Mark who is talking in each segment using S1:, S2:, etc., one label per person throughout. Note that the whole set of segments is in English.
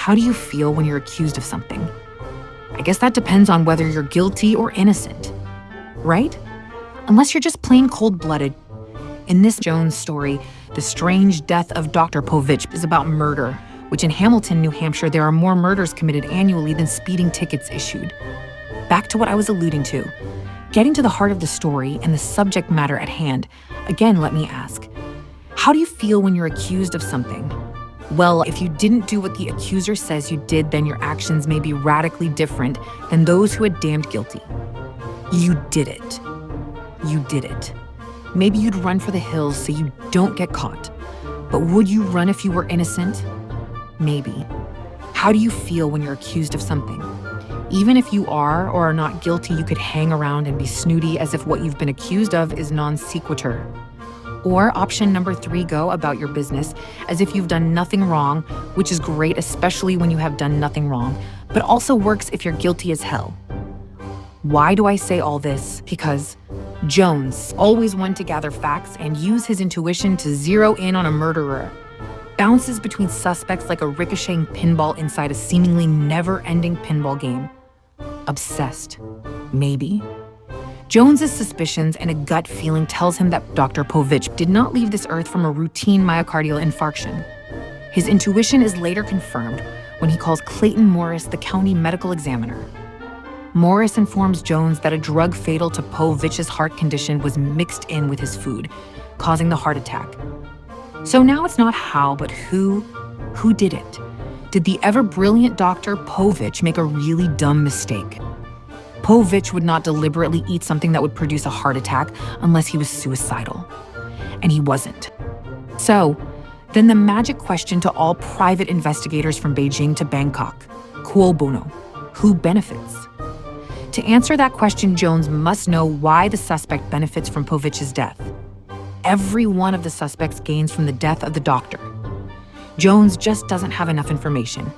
S1: How do you feel when you're accused of something? I guess that depends on whether you're guilty or innocent, right? Unless you're just plain cold-blooded. In this Jones story, the strange death of Dr. Povitch is about murder, which in Hamilton, New Hampshire, there are more murders committed annually than speeding tickets issued. Back to what I was alluding to. Getting to the heart of the story and the subject matter at hand, again, let me ask, how do you feel when you're accused of something? Well, if you didn't do what the accuser says you did, then your actions may be radically different than those who are damned guilty. You did it. You did it. Maybe you'd run for the hills so you don't get caught. But would you run if you were innocent? Maybe. How do you feel when you're accused of something? Even if you are or are not guilty, you could hang around and be snooty as if what you've been accused of is non sequitur. Or option number 3, go about your business as if you've done nothing wrong, which is great, especially when you have done nothing wrong, but also works if you're guilty as hell. Why do I say all this? Because Jones, always one to gather facts and use his intuition to zero in on a murderer, bounces between suspects like a ricocheting pinball inside a seemingly never-ending pinball game. Obsessed. Maybe. Jones's suspicions and a gut feeling tells him that Dr. Povitch did not leave this earth from a routine myocardial infarction. His intuition is later confirmed when he calls Clayton Morris the county medical examiner. Morris informs Jones that a drug fatal to Povitch's heart condition was mixed in with his food, causing the heart attack. So now it's not how, but who did it? Did the ever-brilliant Dr. Povitch make a really dumb mistake? Povitch would not deliberately eat something that would produce a heart attack unless he was suicidal. And he wasn't. So, then the magic question to all private investigators from Beijing to Bangkok, quo bono, who benefits? To answer that question, Jones must know why the suspect benefits from Povitch's death. Every one of the suspects gains from the death of the doctor. Jones just doesn't have enough information.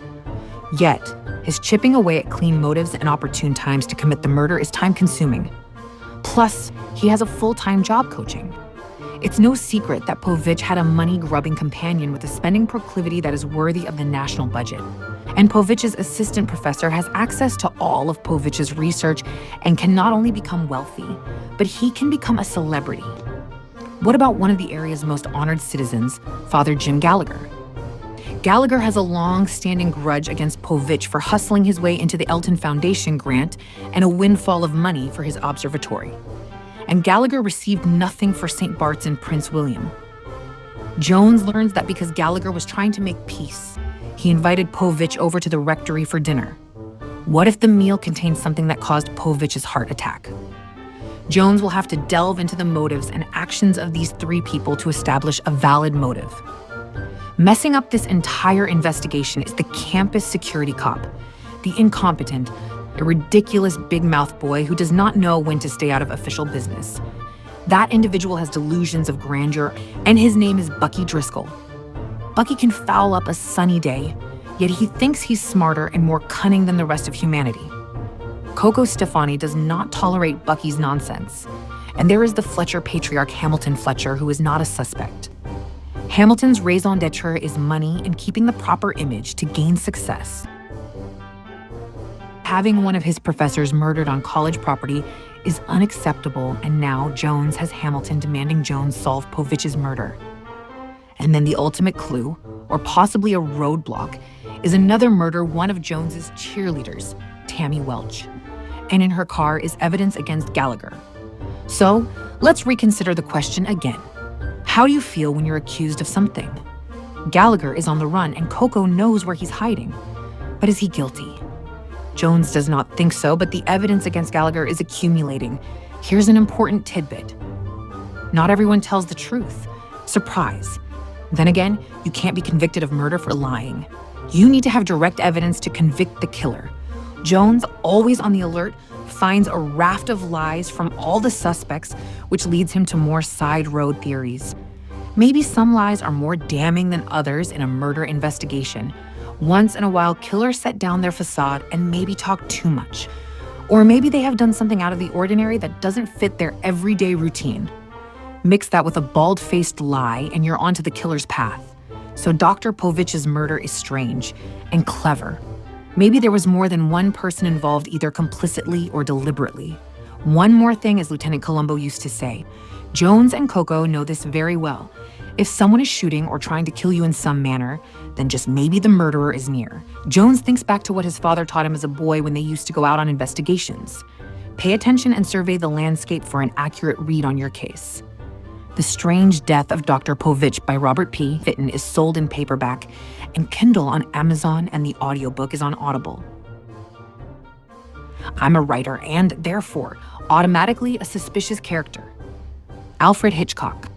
S1: Yet, his chipping away at clean motives and opportune times to commit the murder is time-consuming. Plus, he has a full-time job coaching. It's no secret that Povitch had a money-grubbing companion with a spending proclivity that is worthy of the national budget. And Povitch's assistant professor has access to all of Povitch's research and can not only become wealthy, but he can become a celebrity. What about one of the area's most honored citizens, Father Jim Gallagher? Gallagher has a long-standing grudge against Povitch for hustling his way into the Elton Foundation grant and a windfall of money for his observatory. And Gallagher received nothing for St. Bart's in Prince William. Jones learns that because Gallagher was trying to make peace, he invited Povitch over to the rectory for dinner. What if the meal contained something that caused Povitch's heart attack? Jones will have to delve into the motives and actions of these 3 people to establish a valid motive. Messing up this entire investigation is the campus security cop, the incompetent, a ridiculous big-mouth boy who does not know when to stay out of official business. That individual has delusions of grandeur, and his name is Bucky Driscoll. Bucky can foul up a sunny day, yet he thinks he's smarter and more cunning than the rest of humanity. Cocoa Stefani does not tolerate Bucky's nonsense, and there is the Fletcher patriarch Hamilton Fletcher, who is not a suspect. Hamilton's raison d'etre is money and keeping the proper image to gain success. Having one of his professors murdered on college property is unacceptable, and now Jones has Hamilton demanding Jones solve Povitch's murder. And then the ultimate clue, or possibly a roadblock, is another murder one of Jones's cheerleaders, Tammy Welch. And in her car is evidence against Gallagher. So, let's reconsider the question again. How do you feel when you're accused of something? Gallagher is on the run and Cocoa knows where he's hiding. But is he guilty? Jones does not think so, but the evidence against Gallagher is accumulating. Here's an important tidbit. Not everyone tells the truth. Surprise. Then again, you can't be convicted of murder for lying. You need to have direct evidence to convict the killer. Jones, always on the alert, finds a raft of lies from all the suspects, which leads him to more side road theories. Maybe some lies are more damning than others in a murder investigation. Once in a while, killers set down their facade and maybe talk too much. Or maybe they have done something out of the ordinary that doesn't fit their everyday routine. Mix that with a bald-faced lie and you're onto the killer's path. So Dr. Povitch's murder is strange and clever. Maybe there was more than one person involved, either complicitly or deliberately. One more thing, as Lieutenant Colombo used to say. Jones and Coco know this very well. If someone is shooting or trying to kill you in some manner, then just maybe the murderer is near. Jones thinks back to what his father taught him as a boy when they used to go out on investigations. Pay attention and survey the landscape for an accurate read on your case. The Strange Death of Dr. Povitch by Robert P. Fitton is sold in paperback and Kindle on Amazon, and the audiobook is on Audible. I'm a writer and, therefore, automatically a suspicious character. Alfred Hitchcock.